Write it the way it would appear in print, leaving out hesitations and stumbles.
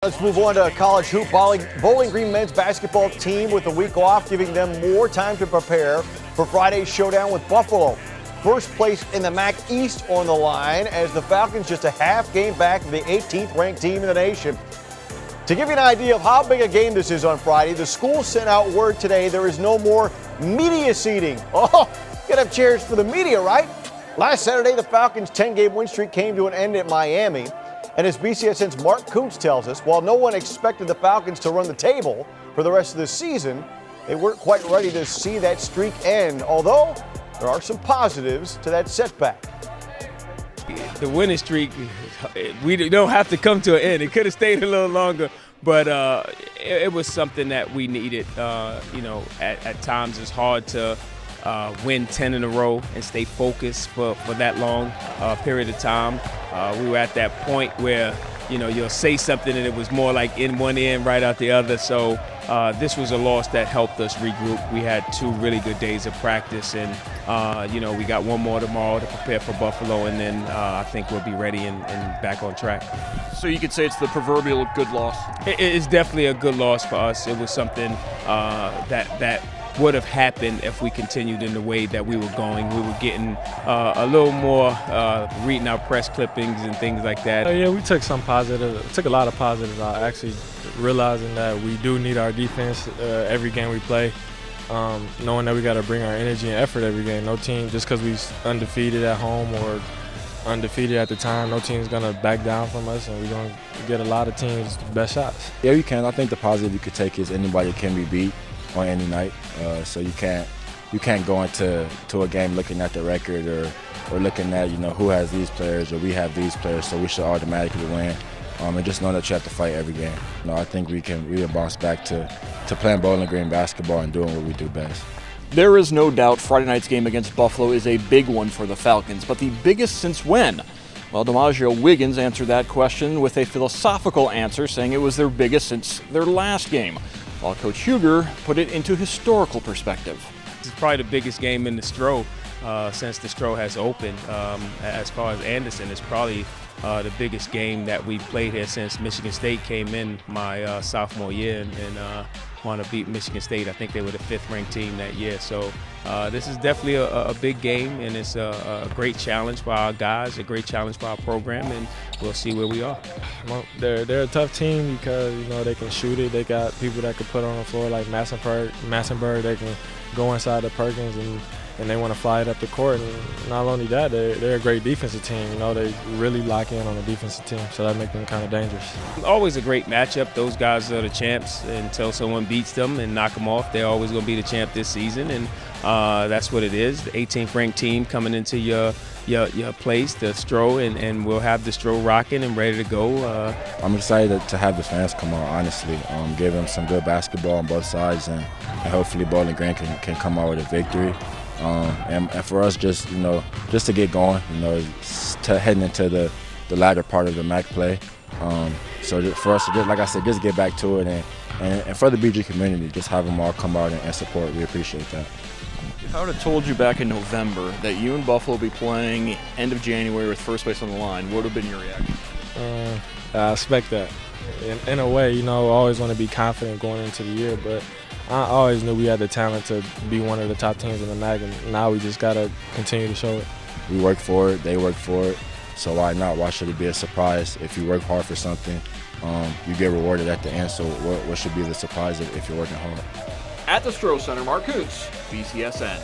Let's move on to college hoop. Bowling Green men's basketball team with a week off, giving them more time to prepare for Friday's showdown with Buffalo. First place in the MAC East on the line as the Falcons just a half game back of the 18th ranked team in the nation. To give you an idea of how big a game this is on Friday, the school sent out word today there is no more media seating. Oh, gotta have chairs for the media, right? Last Saturday, the Falcons' 10-game win streak came to an end at Miami. And as BCSN's Mark Kuntz tells us, while no one expected the Falcons to run the table for the rest of the season, they weren't quite ready to see that streak end, although there are some positives to that setback. The winning streak, we don't have to come to an end. It could have stayed a little longer, but it was something that we needed. At times it's hard to win 10 in a row and stay focused for that long period of time. We were at that point where, you'll say something and it was more like in one end, right out the other. So this was a loss that helped us regroup. We had 2 really good days of practice, and, we got one more tomorrow to prepare for Buffalo, and then I think we'll be ready and back on track. So you could say it's the proverbial good loss? It's definitely a good loss for us. It was something that would have happened if we continued in the way that we were going. We were getting a little more reading our press clippings and things like that. Yeah, we took some positive, took a lot of positives out, actually realizing that we do need our defense every game we play, knowing that we got to bring our energy and effort every game. No team, just because we undefeated at home or undefeated at the time, no team's going to back down from us, and we're going to get a lot of teams' best shots. Yeah, you can. I think the positive you could take is anybody can be beat on any night, so you can't go into a game looking at the record or looking at who has these players or we have these players, so we should automatically win. And just know that you have to fight every game. I think we will bounce back to playing Bowling Green basketball and doing what we do best. There is no doubt Friday night's game against Buffalo is a big one for the Falcons, but the biggest since when? Well, DiMaggio Wiggins answered that question with a philosophical answer, saying it was their biggest since their last game, while Coach Huger put it into historical perspective. This is probably the biggest game in the Stro since the Stro has opened. As far as Anderson, it's probably the biggest game that we played here since Michigan State came in my sophomore year and want to beat Michigan State. I think they were the 5th ranked team that year. So this is definitely a big game, and it's a great challenge for our guys, a great challenge for our program, and we'll see where we are. Well, they're a tough team because they can shoot it. They got people that can put on the floor like Massenberg. They can go inside the Perkins and they want to fly it up the court. And not only that, they're a great defensive team. They really lock in on the defensive team, so that makes them kind of dangerous. Always a great matchup. Those guys are the champs. Until someone beats them and knock them off, they're always going to be the champ this season, and that's what it is. The 18th ranked team coming into your place, the Stro, and we'll have the Stro rocking and ready to go. I'm excited to have the fans come out, honestly. Give them some good basketball on both sides, and hopefully Bowling Green can come out with a victory. And for us, just to get going, to heading into the latter part of the MAC play. So for us to like I said, just get back to it, and for the BG community, just have them all come out and support. We appreciate that. If I would have told you back in November that you and Buffalo would be playing end of January with first place on the line, what would have been your reaction? I expect that. In a way, I always want to be confident going into the year, but I always knew we had the talent to be one of the top teams in the MAC, and now we just got to continue to show it. We work for it, they work for it, so why not? Why should it be a surprise? If you work hard for something, you get rewarded at the end, so what should be the surprise if you're working hard? At the Stro Center, Mark Kuntz, BCSN.